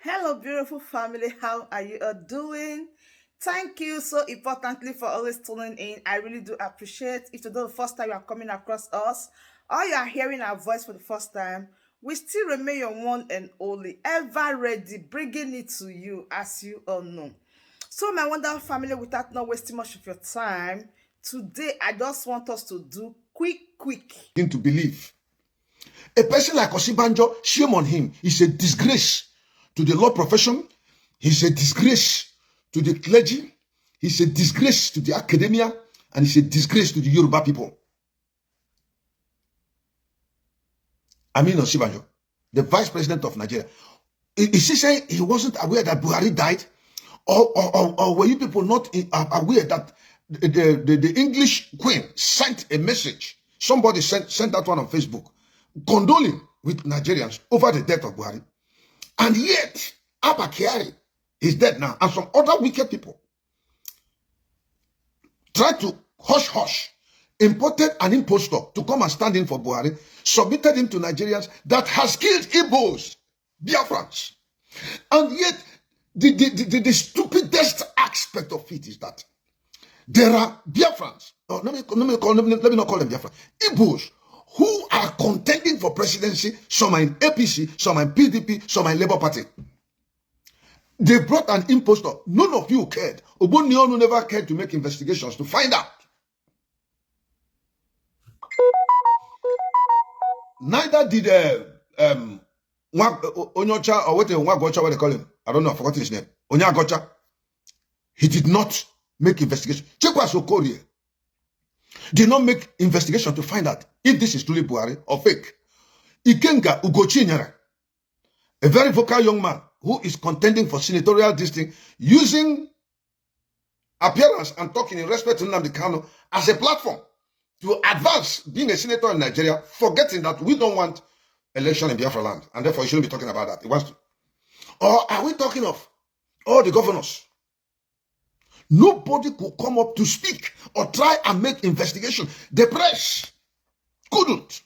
Hello, beautiful family. How are you all doing? Thank you so importantly for always tuning in. I really do appreciate. If today the first time you are coming across us, or you are hearing our voice for the first time, we still remain your one and only, ever ready, bringing it to you, as you all know. So, my wonderful family, without not wasting much of your time, today I just want us to do quick. Begin to believe. A person like Osibanjo, shame on him. He's a disgrace to the law profession. He's a disgrace to the clergy. He's a disgrace to the academia. And he's a disgrace to the Yoruba people. Amin Osibanjo, the vice president of Nigeria. Is he saying he wasn't aware that Buhari died? Or were you people not aware that the English queen sent a message? Somebody sent that one on Facebook, condoling with Nigerians over the death of Buhari. And yet, Abba Kyari is dead now. And some other wicked people tried to hush, imported an impostor to come and stand in for Buhari, submitted him to Nigerians that has killed Igbos, Biafrans. And yet, the stupidest aspect of it is that there are Biafrans, let me not call them Biafrans, Igbos, who are contending for presidency. Some are in APC, some are in PDP, some are in Labour Party. They brought an impostor. None of you cared. Ogbonnionu never cared to make investigations to find out. Neither did Onyocha, or what they call him. I don't know, I forgot his name. Onyagocha. He did not make investigation. Chekwa Sokorie did not make investigation to find out if this is truly Buhari or fake. Ikenga Ugochinyere, a very vocal young man who is contending for senatorial district, using appearance and talking in respect to Nnamdi Kanu as a platform to advance being a senator in Nigeria, forgetting that we don't want election in Biafra land, and therefore you shouldn't be talking about that. He wants to. Or are we talking of all the governors? Nobody could come up to speak or try and make investigation. The press couldn't.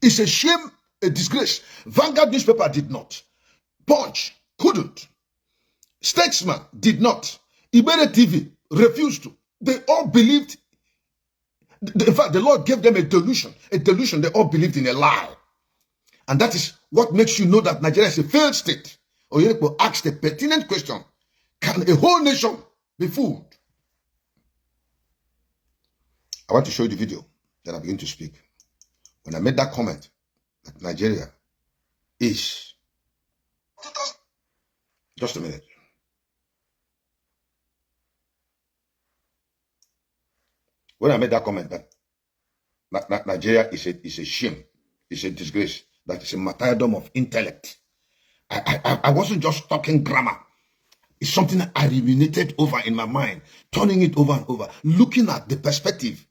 It's a shame, a disgrace. Vanguard newspaper did not. Punch couldn't. Statesman did not. Ibere TV refused to. They all believed. In fact, the Lord gave them a delusion. A delusion. They all believed in a lie. And that is what makes you know that Nigeria is a failed state. Or you will ask the pertinent question: can a whole nation be fooled? I want to show you the video that I begin to speak. When I made that comment that Nigeria is... Just a minute. When I made that comment that Nigeria is a shame, is a disgrace, that is a martyrdom of intellect, I wasn't just talking grammar. It's something I ruminated over in my mind, turning it over and over, looking at the perspective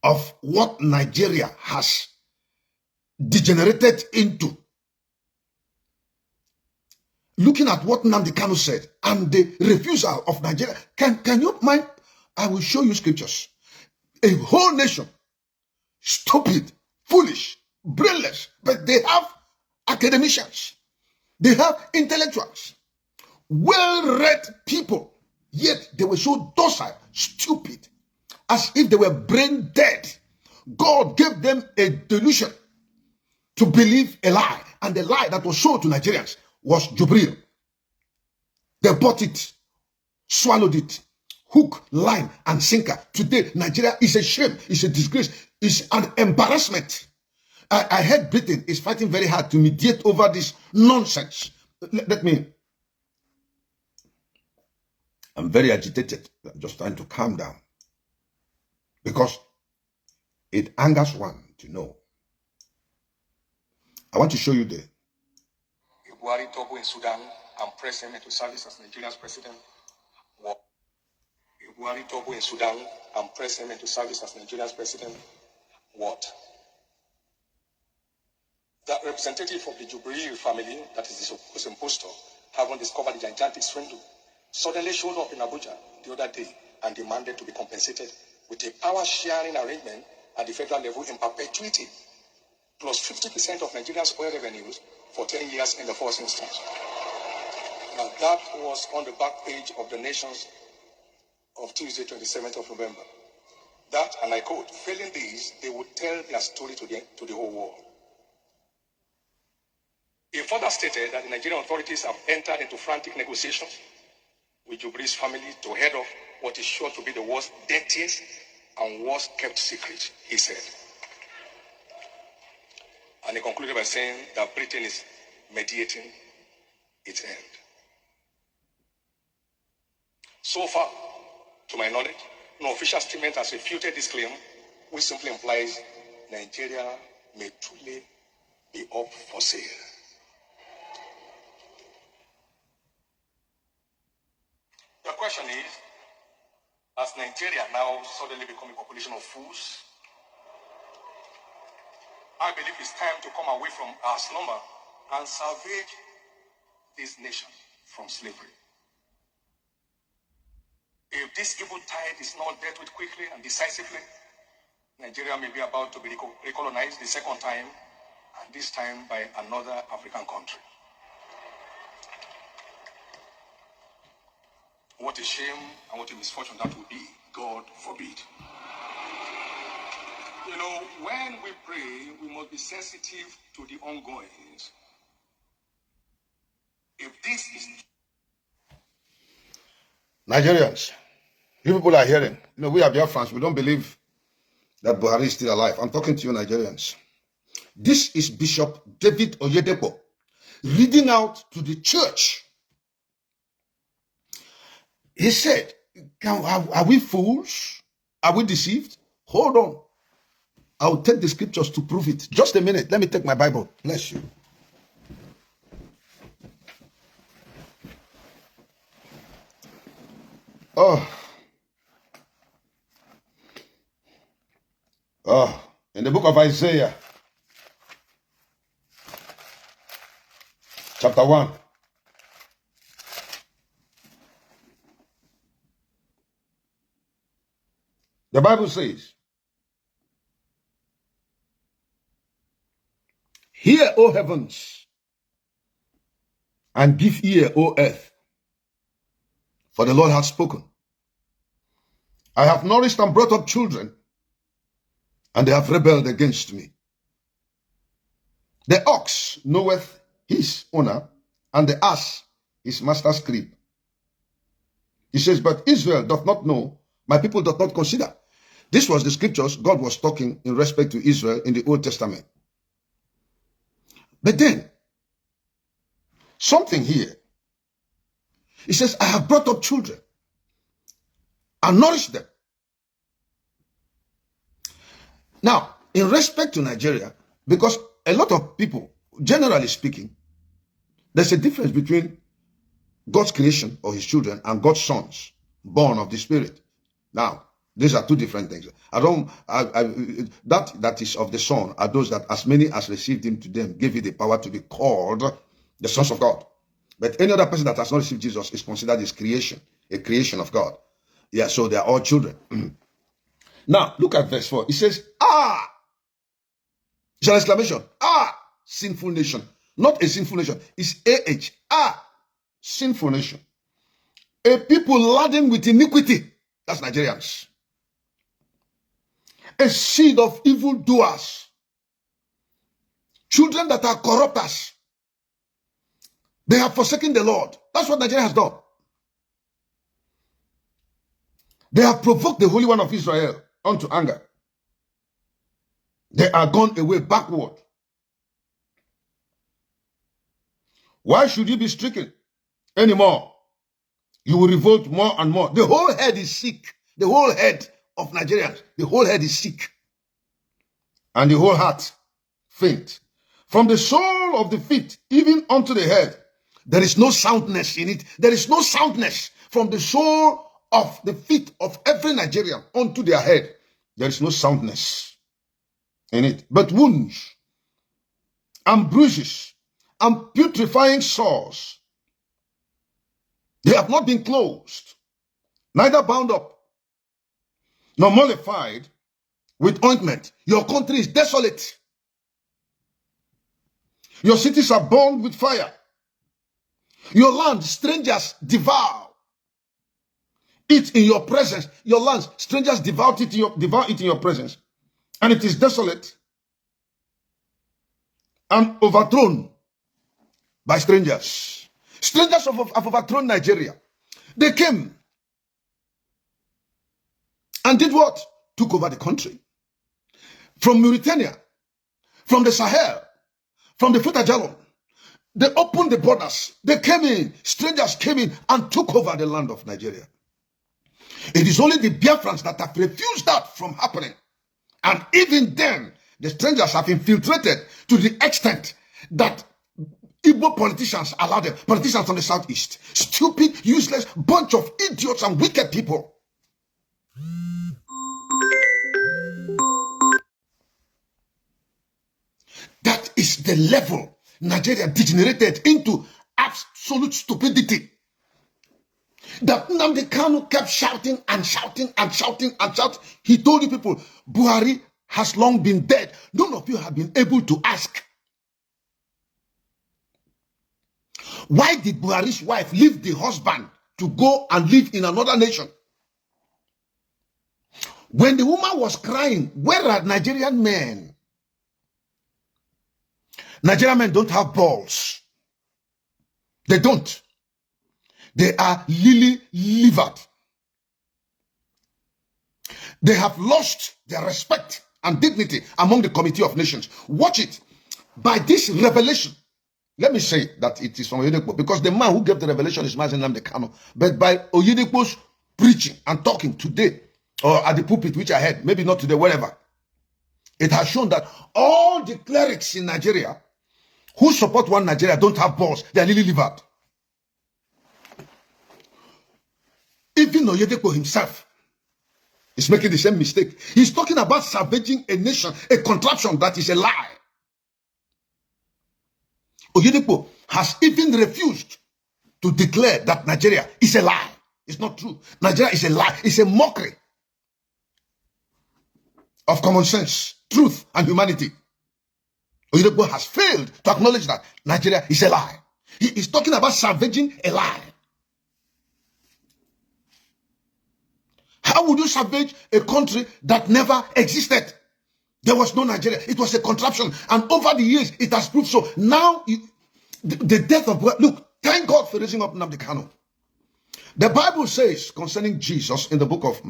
of what Nigeria has degenerated into. Looking at what Nnamdi Kanu said and the refusal of Nigeria. Can you mind? I will show you scriptures. A whole nation, stupid, foolish, brainless, but they have academicians. They have intellectuals, well-read people, yet they were so docile, stupid, as if they were brain dead. God gave them a delusion to believe a lie, and the lie that was sold to Nigerians was Jubril. They bought it, swallowed it, hook, line, and sinker. Today, Nigeria is a shame, it's a disgrace, it's an embarrassment. I heard Britain is fighting very hard to mediate over this nonsense. I'm very agitated. I'm just trying to calm down. Because it angers one to know. I want to show you the... Buhari Togo in Sudan and press him into service as Nigeria's president. Buhari Togo in Sudan and press him into service as Nigeria's president. What? That representative of the Jubril family, that is the supposed impostor, having discovered the gigantic swindle, suddenly showed up in Abuja the other day and demanded to be compensated with a power-sharing arrangement at the federal level in perpetuity, plus 50% of Nigeria's oil revenues for 10 years in the first instance. Now, that was on the back page of the Nations of Tuesday, 27th of November. That, and I quote, failing these, they would tell their story to the whole world. It further stated that the Nigerian authorities have entered into frantic negotiations with Jubilee's family to head off what is sure to be the world's dirtiest and worst kept secret, he said. And he concluded by saying that Britain is mediating its end. So far, to my knowledge, no official statement has refuted this claim, which simply implies Nigeria may truly be up for sale. The question is, has Nigeria now suddenly become a population of fools? I believe it's time to come away from our slumber and salvage this nation from slavery. If this evil tide is not dealt with quickly and decisively, Nigeria may be about to be recolonized the second time, and this time by another African country. What a shame and what a misfortune that would be. God forbid. You know, when we pray, we must be sensitive to the ongoings. If this is... Nigerians, you people are hearing. You know, we are Biafrans. We don't believe that Buhari is still alive. I'm talking to you, Nigerians. This is Bishop David Oyedepo reading out to the church. He said, are we fools? Are we deceived? Hold on. I'll take the scriptures to prove it. Just a minute. Let me take my Bible. Bless you. In the book of Isaiah, chapter 1. The Bible says, hear, O heavens, and give ear, O earth, for the Lord hath spoken. I have nourished and brought up children, and they have rebelled against me. The ox knoweth his owner, and the ass his master's crib. He says, but Israel doth not know, my people doth not consider. This was the scriptures God was talking in respect to Israel in the Old Testament. But then, something here. He says, I have brought up children and nourished them. Now, in respect to Nigeria, because a lot of people, generally speaking, there's a difference between God's creation or his children and God's sons born of the Spirit. Now, these are two different things. That is of the Son are those that as many as received him to them gave it the power to be called the sons of God. But any other person that has not received Jesus is considered his creation, a creation of God. Yeah, so they are all children. Now, look at verse 4. It says, it's an exclamation. Sinful nation. Not a sinful nation. It's A-H. Sinful nation. A people laden with iniquity. That's Nigerians. A seed of evildoers. Children that are corrupters. They have forsaken the Lord. That's what Nigeria has done. They have provoked the Holy One of Israel unto anger. They are gone away backward. Why should you be stricken anymore? You will revolt more and more. The whole head is sick. The whole head of Nigerians, the whole head is sick. And the whole heart faint. From the sole of the feet, even unto the head, there is no soundness in it. There is no soundness from the sole of the feet of every Nigerian unto their head. There is no soundness in it. But wounds and bruises and putrefying sores, they have not been closed, neither bound up, nor mollified with ointment. Your country is desolate. Your cities are burned with fire. Your land, strangers devour it in your presence. Your land, strangers devour it in your presence. And it is desolate and overthrown by strangers. Strangers have overthrown Nigeria. They came and did what? Took over the country. From Mauritania, from the Sahel, from the Futajalon. They opened the borders. They came in. Strangers came in and took over the land of Nigeria. It is only the Biafrans that have refused that from happening. And even then, the strangers have infiltrated to the extent that Igbo politicians allowed them. Politicians from the southeast. Stupid, useless, bunch of idiots and wicked people. That is the level Nigeria degenerated into absolute stupidity. That Nnamdi Kanu kept shouting and shouting and shouting and shouting. He told you people, Buhari has long been dead. None of you have been able to ask. Why did Buhari's wife leave the husband to go and live in another nation? When the woman was crying, where are Nigerian men? Nigerian men don't have balls. They don't. They are lily-livered. They have lost their respect and dignity among the Committee of Nations. Watch it. By this revelation, let me say that it is from Oyedepo, because the man who gave the revelation is Nnamdi Kanu. But by Oyedepo's preaching and talking today, or at the pulpit, which I heard, maybe not today, wherever, it has shown that all the clerics in Nigeria who support one Nigeria don't have balls. They are lily-livered. Even Oyedepo himself is making the same mistake. He's talking about savaging a nation, a contraption that is a lie. Oyedepo has even refused to declare that Nigeria is a lie. It's not true. Nigeria is a lie. It's a mockery of common sense, truth, and humanity. Oyedepo has failed to acknowledge that Nigeria is a lie. He is talking about savaging a lie. How would you savage a country that never existed? There was no Nigeria. It was a contraption. And over the years, it has proved so. Now, the death of... Look, thank God for raising up Nnamdi Kanu. The Bible says concerning Jesus in the book of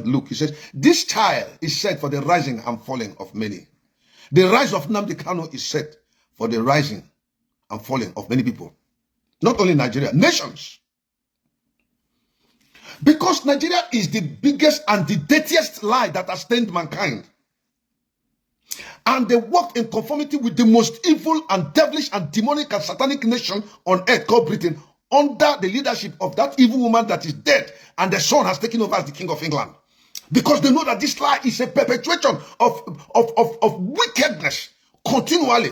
Luke, he says, this child is set for the rising and falling of many. The rise of Nnamdi Kanu is set for the rising and falling of many people. Not only Nigeria, nations. Because Nigeria is the biggest and the dirtiest lie that has stained mankind. And they worked in conformity with the most evil and devilish and demonic and satanic nation on earth called Britain, under the leadership of that evil woman that is dead, and the son has taken over as the King of England. Because they know that this lie is a perpetuation of wickedness continually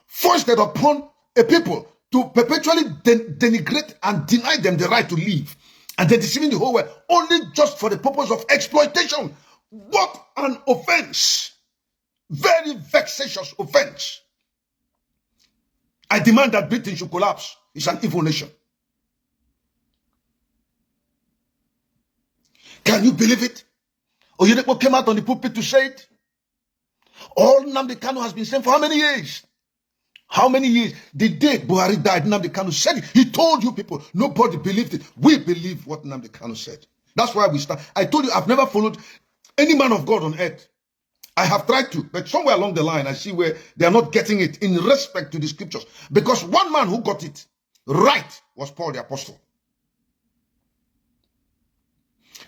foisted upon a people to perpetually denigrate and deny them the right to live. And they're deceiving the whole world only just for the purpose of exploitation. What an offense. Very vexatious offense. I demand that Britain should collapse. It's an evil nation. Can you believe it? Oyedepo came out on the pulpit to say it. All Nnamdi Kanu has been saying for how many years? How many years? The day Buhari died, Nnamdi Kanu said it. He told you people. Nobody believed it. We believe what Nnamdi Kanu said. That's why we start. I told you I've never followed any man of God on earth. I have tried to, but somewhere along the line, I see where they are not getting it in respect to the scriptures. Because one man who got it right was Paul the Apostle.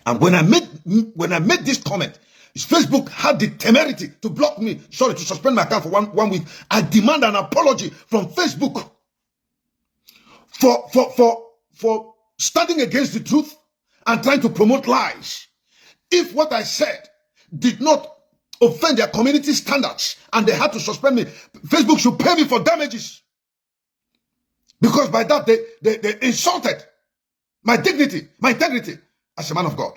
And when I made this comment, his Facebook had the temerity to block me, to suspend my account for one week. I demand an apology from Facebook for standing against the truth and trying to promote lies. If what I said did not offend their community standards and they had to suspend me, Facebook should pay me for damages. Because by that they insulted my dignity, my integrity as a man of God.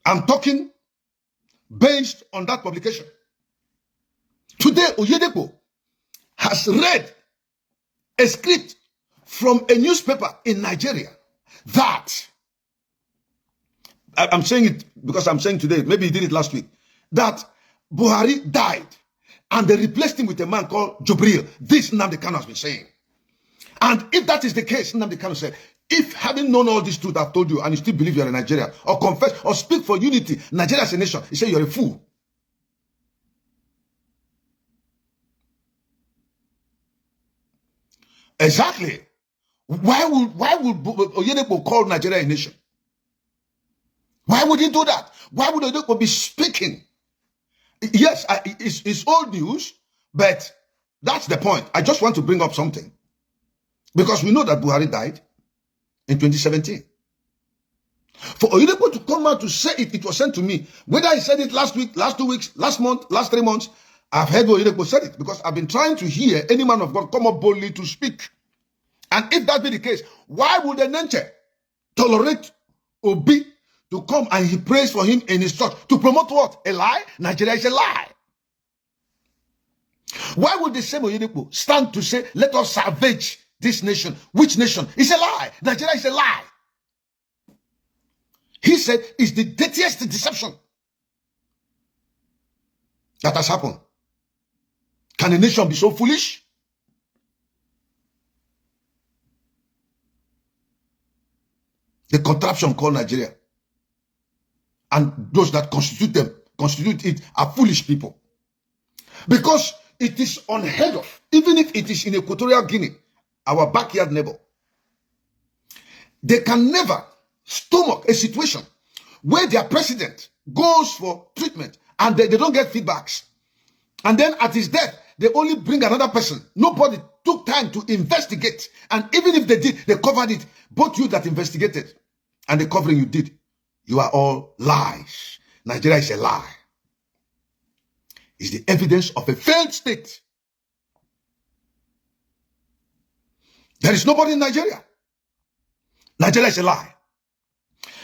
I'm talking based on that publication. Today, Oyedepo has read a script from a newspaper in Nigeria that, I'm saying it because I'm saying today, maybe he did it last week, that Buhari died and they replaced him with a man called Jubril. This Nnamdi Kanu has been saying. And if that is the case, Nnamdi Kanu said, if having known all this truth I've told you and you still believe you're in Nigeria, or confess or speak for unity, Nigeria as a nation, he said you're a fool. Exactly. Why would Oyedepo call Nigeria a nation? Why would he do that? Why would Oyedepo be speaking? Yes, it's old news, but that's the point. I just want to bring up something. Because we know that Buhari died in 2017. For Oyedepo to come out to say it, it was sent to me. Whether he said it last week, last 2 weeks, last month, last 3 months, I've heard Oyedepo said it because I've been trying to hear any man of God come up boldly to speak. And if that be the case, why would the Nenche tolerate Obi to come and he prays for him in his church to promote what? A lie? Nigeria is a lie. Why would the same Oyedepo stand to say, let us salvage this nation? Which nation? It's a lie. Nigeria is a lie. He said it's the dirtiest deception that has happened. Can a nation be so foolish? The contraption called Nigeria and those that constitute it are foolish people. Because it is unheard of, even if it is in Equatorial Guinea, our backyard neighbor. They can never stomach a situation where their president goes for treatment and they don't get feedbacks. And then at his death, they only bring another person. Nobody took time to investigate. And even if they did, they covered it. Both you that investigated and the covering you did, you are all lies. Nigeria is a lie. It's the evidence of a failed state. There is nobody in Nigeria. Nigeria is a lie.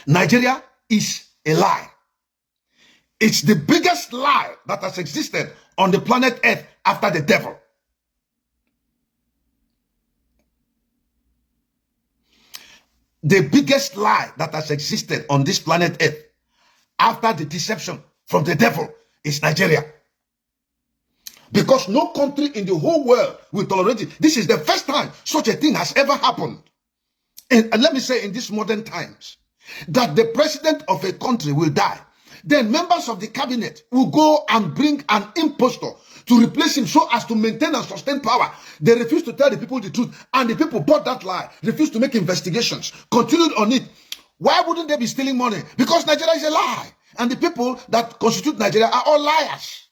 Nigeria is a lie. It's the biggest lie that has existed on the planet Earth after the devil. The biggest lie that has existed on this planet Earth after the deception from the devil is Nigeria. Because no country in the whole world will tolerate it. This is the first time such a thing has ever happened. And let me say in these modern times, that the president of a country will die. Then members of the cabinet will go and bring an impostor to replace him so as to maintain and sustain power. They refuse to tell the people the truth. And the people bought that lie, refused to make investigations, continued on it. Why wouldn't they be stealing money? Because Nigeria is a lie. And the people that constitute Nigeria are all liars.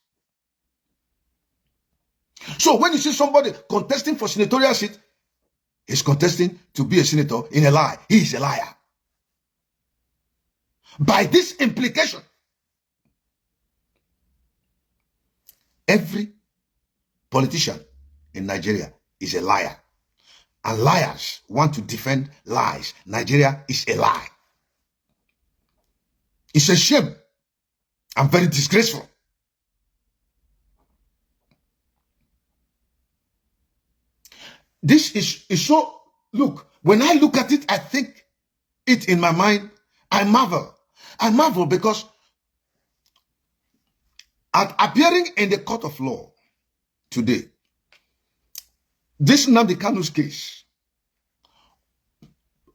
So when you see somebody contesting for senatorial seat, he's contesting to be a senator in a lie. He is a liar. By this implication, every politician in Nigeria is a liar. And liars want to defend lies. Nigeria is a lie. It's a shame and very disgraceful. This is so, look, when I look at it, I think it in my mind, I marvel. I marvel because at appearing in the court of law today, this Nnamdi Kanu's case,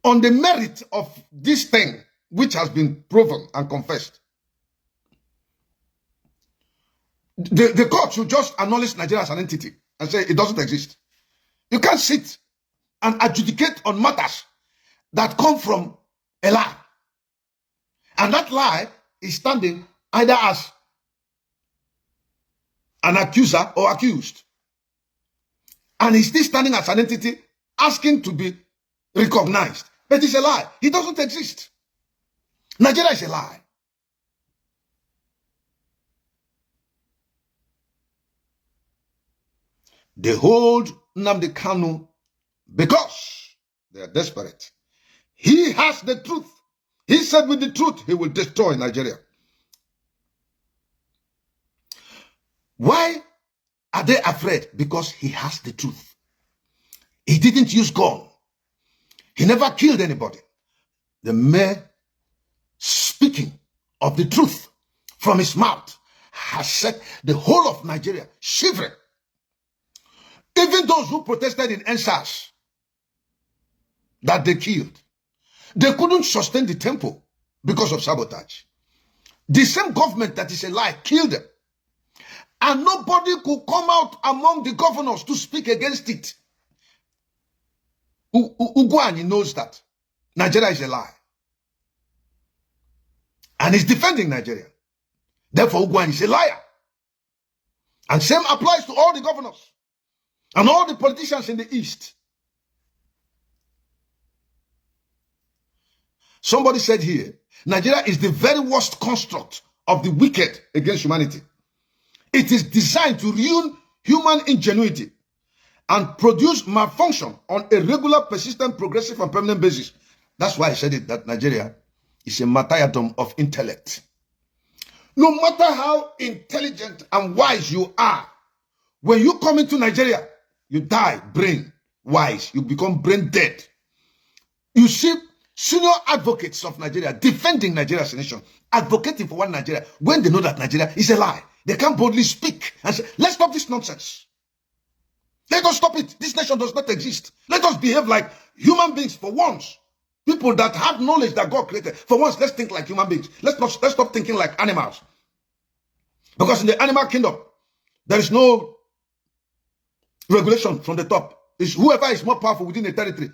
on the merit of this thing, which has been proven and confessed, the court should just acknowledge Nigeria as an entity and say it doesn't exist. You can't sit and adjudicate on matters that come from a lie. And that lie is standing either as an accuser or accused. And he's still standing as an entity asking to be recognized. But it's a lie. He doesn't exist. Nigeria is a lie. They hold Nnamdi Kanu because they are desperate. He has the truth. He said with the truth, he will destroy Nigeria. Why are they afraid? Because he has the truth. He didn't use gun. He never killed anybody. The mere speaking of the truth from his mouth has set the whole of Nigeria shivering. Even those who protested in NSAS that they killed, they couldn't sustain the tempo because of sabotage. The same government that is a lie killed them. And nobody could come out among the governors to speak against it. Ugwuanyi knows that Nigeria is a lie. And he's defending Nigeria. Therefore, Ugwuanyi is a liar. And same applies to all the governors and all the politicians in the East. Somebody said here, Nigeria is the very worst construct of the wicked against humanity. It is designed to ruin human ingenuity and produce malfunction on a regular, persistent, progressive, and permanent basis. That's why I said it, that Nigeria is a martyrdom of intellect. No matter how intelligent and wise you are, when you come into Nigeria, you die brain wise. You become brain dead. You see senior advocates of Nigeria defending Nigeria as a nation, advocating for one Nigeria, when they know that Nigeria is a lie. They can't boldly speak and say, let's stop this nonsense. Let us stop it. This nation does not exist. Let us behave like human beings for once. People that have knowledge that God created. For once, let's think like human beings. Let's stop thinking like animals. Because in the animal kingdom, there is no regulation from the top. It's whoever is more powerful within a territory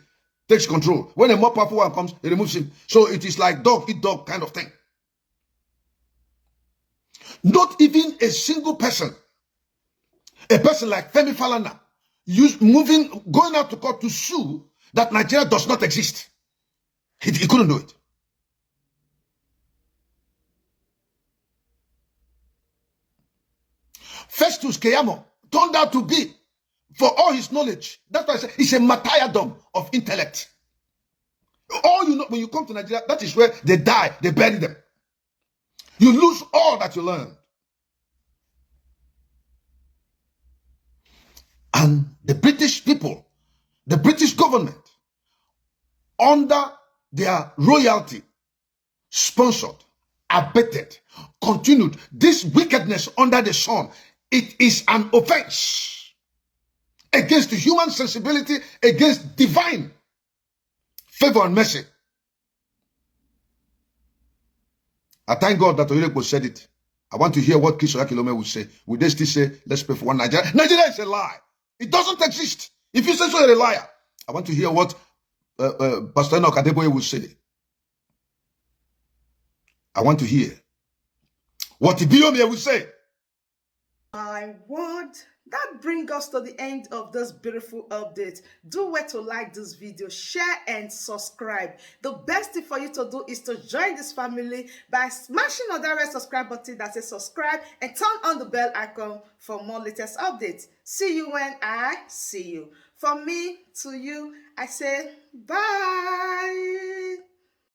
takes control. When a more powerful one comes, he removes him. So it is like dog eat dog kind of thing. Not even a single person, a person like Femi Falana, going out to court to sue that Nigeria does not exist. He couldn't do it. Festus Keyamo turned out to be, for all his knowledge, that's why I say he's a martyrdom of intellect. All you know, when you come to Nigeria, that is where they die, they bury them. You lose all that you learned. And the British people, the British government, under their royalty, sponsored, abetted, continued this wickedness under the sun. It is an offense against the human sensibility, against divine favor and mercy. I thank God that Oyelekbo said it. I want to hear what Kisoya Kilome would say. Would they still say, let's pray for one Nigeria? Nigeria is a lie. It doesn't exist. If you say so, you're a liar. I want to hear what Pastor Enoch Adeboye would say. I want to hear what Ibiome would say. My word, that brings us to the end of this beautiful update. Do well to like this video, share and subscribe. The best thing for you to do is to join this family by smashing on that red subscribe button that says subscribe and turn on the bell icon for more latest updates. See you when I see you. From me to you, I say bye.